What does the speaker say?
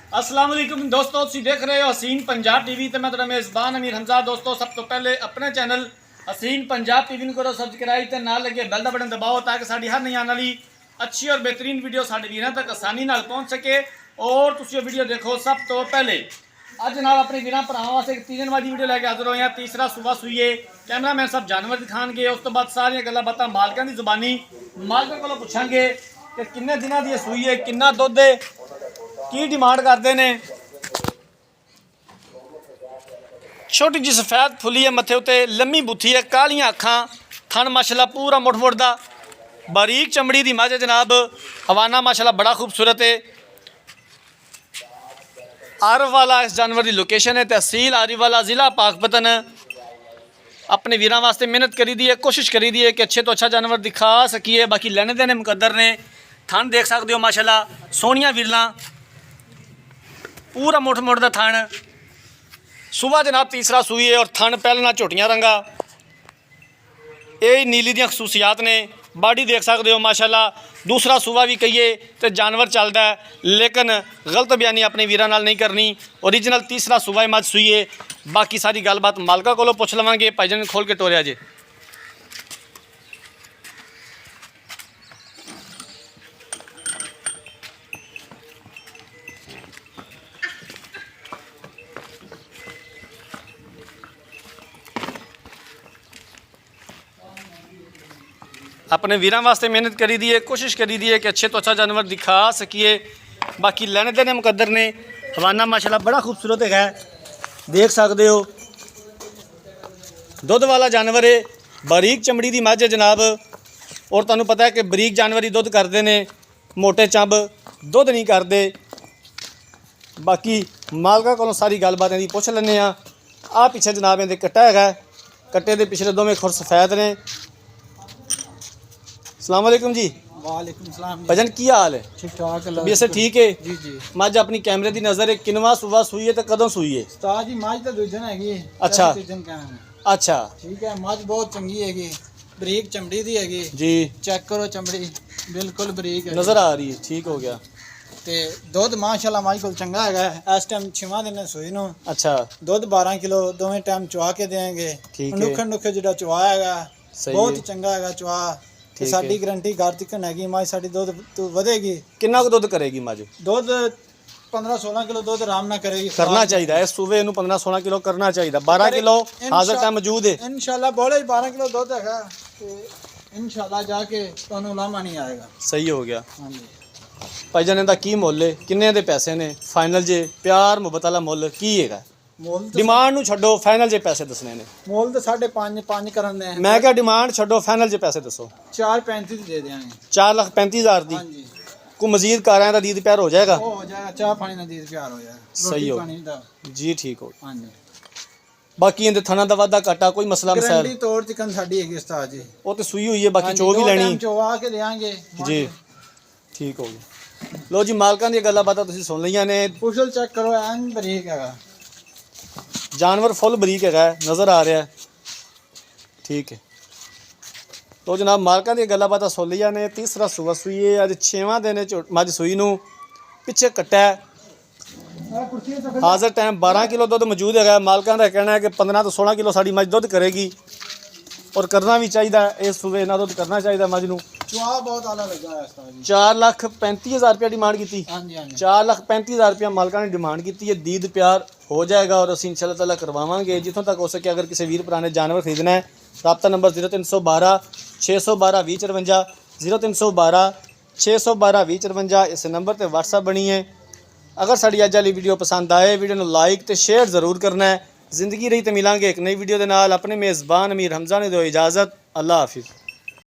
अस्सलाम वालेकुम दोस्तों, तुसीं देख रहे हो हसीन पंजाब टीवी ते मैं तेरा मेज़बान अमीर हमजा। दोस्तों, सब तो पहले अपने चैनल हसीन पंजाब टीवी करो सब्सक्राइब ते नाल लगे बेल दा बटन दबाओ ताकि साडी हर नई आने वाली अच्छी और बेहतरीन वीडियो साडे वीरां तक आसानी नाल पहुँच सके और तुसीं वीडियो देखो सब तो पहले। अज जनाब अपने वीरां भरावां वास्ते एक तीजन वाली वीडियो लैके हाजिर होए हैं। तीसरा सूबा सूईए कैमरामैन सब जानवर दिखाणगे, उस तो बाद सारियां गल्लां बातां मालकां दी जुबानी मालकां कोलों पुछांगे कि किन्ने दिनां दी सूई है, किन्ना दुध है, की डिमांड करते हैं। छोटी जी सफेद फुली है मत्थे उत्ते, लम्मी बुथी है, कालियां अखां, थन माशाल्लाह पूरा मुठ मुठ दा, बारीक चमड़ी दी मझ है जनाब। हवाना माशाल्लाह बड़ा खूबसूरत है। आरिफवाला इस जानवर की लोकेशन है, तहसील आरिफवाला, ज़िला पाकपतन। अपने वीरां वास्ते मेहनत करी दी है, कोशिश करी दी है कि अच्छे तो अच्छा जानवर दिखा सकीए। बाकी लेने देने मुकद्दर ने। थन देख सकते हो माशाल्लाह, सोहनियां विरलां, पूरा मुठ मुठ दा थन। सुबह जनाब तीसरा सूई है और थन पहलना झोटियां रंगा। ये नीली दी खसूसियात ने। बाडी देख सकते हो माशाल्लाह। दूसरा सूबा भी कहिए तो जानवर चलता है, लेकिन गलत बयानी अपने वीरां नाल नहीं करनी। ओरिजिनल तीसरा सूबा मझ सूई है। बाकी सारी गलबात मालका कोलों पुछ लवांगे। भाईजान खोल के टोरिया जे। अपने वीरां वास्ते मेहनत करी दी है, कोशिश करी दी है कि अच्छे तो अच्छा जानवर दिखा सकीए। बाकी लेने देने मुकद्दर ने। हवाना माशाल्लाह बड़ा खूबसूरत है, देख सकते हो। दुध वाला जानवर है, बारीक चमड़ी की मझ है जनाब। और तुहानू पता है कि बारीक जानवर ही दुध करते हैं, मोटे चंब दुध नहीं करते। बाकी मालका कोलों सारी गलबात इहदी पुछ लैंदे आ। पिछे जनाब इहदे कट्टा है, कट्टे के पिछले दोवें खुर सफेद ने। अस्सलाम वालेकुम जी। वालेकुम सलाम। भजन की हाल है? ठीक ठाक भी ऐसे ठीक है जी जी। मझ अपनी कैमरे की नज़र है, किनवा सुबह सूई है तो कदों सूई है? उस्ताद जी मझ तो दूजन हैगी। अच्छा अच्छा ठीक है। मझ बहुत चंगी हैगी, बरीक चमड़ी दी हैगी जी। चेक करो चमड़ी बिल्कुल बरीक है, नज़र आ रही है। ठीक हो गया। ते दुध माशाल्लाह मझ कोल चंगा हैगा। इस टाइम 6वां दिन है सूई नूं। अच्छा। दुध 12 किलो दोवें टाइम चुआ के देंगे। ठीक है। नुखे नुखे जिहड़ा चुआ हैगा बहुत है। चंगा हैगा चुआ। ठीक साडी है। गारंटी घर तिकन हैगी। मझ साडी दुध तो वधेगी। कितना को दुध करेगी मझ? दुध 15-16 किलो दुध आराम ना करेगी। करना चाहिए इस सूबे नूं 15-16 किलो करना चाहिए। 12 किलो हाज़र टाइम मौजूद है इंशाल्लाह। बोले 12 किलो दुध हैगा ते इंशाल्लाह जाके तुहानू लामा नहीं आएगा। सही हो गया। हाँ जी। भाईजान इहदा की मुੱਲ है, किन्ने दे पैसे ने? फाइनल जे प्यार मुहब्बत वाला मुੱਲ की हैगा? मोल तो डिमांड नूं छड्डो, फाइनल जे पैसे दसने ने। मोल तो 5.5 करन दे। मैं क्या डिमांड छड्डो, फाइनल जे पैसे दसो। 4.35 दे देंगे। 4,35,000 दी। हाँ जी। को मजीद कर रहे हैं तो दीद प्यार हो जाएगा। वो हो जाएगा, चाह पानी ना दीद प्यार हो जाएगा। सही हो पानी दा जी। ठीक हो। हाँ जी। बाकी इहदे थना दा वादा घाटा कोई मसला मसाइल गारंटी तौर तिकन साडी हैगी उस्ताद जी। वो तो सुई हुई है, बाकी चो भी लेनी चोवा के देंगे जी। ठीक हो गया। लो जी, मालकां दी गल्लां बातां तुसीं सुन लईआं ने। पुछल चेक करो, एन बरीक हैगा जानवर फुल बरीक है, नज़र आ रहा है। ठीक है। तो जनाब मालकां दी गल्लां बातां सुन लईआं ने। तीसरा सूबा सूई है, अज 6वां दिन है मझ सूई नूं। पिछे कट्टा है, हाज़र टाइम 12 किलो दुध मौजूद है। मालकां दा कहना है कि 15 तो 16 किलो साड़ी मझ दुध करेगी और करना भी चाहिए। इस सूबे इन्ना दुध करना चाहिए मझ नूं। चुआ बहुत आला लगा है उस्ताद जी। 4,35,000 रुपया डिमांड की। हाँ जी। हाँ जी। 4,35,000 रुपया मालका ने डिमांड की है। दीद प्यार हो जाएगा और असीं इंशाअल्लाह ताला करवावांगे जितों तक हो सके। अगर किसी वीर भरा ने जानवर खरीदना है, राब्ता नंबर 0312 612 2054 0312 612 2054 इस नंबर पर व्हाट्सअप बनी है। अगर साड़ी अज वाली वीडियो पसंद आए, वीडियो को लाइक तो शेयर जरूर करना है। जिंदगी रही तो मिलांगे एक नई वीडियो के नाल। अपने मेज़बान अमीर हमजा ने दो इजाज़त। अल्लाह हाफिज़।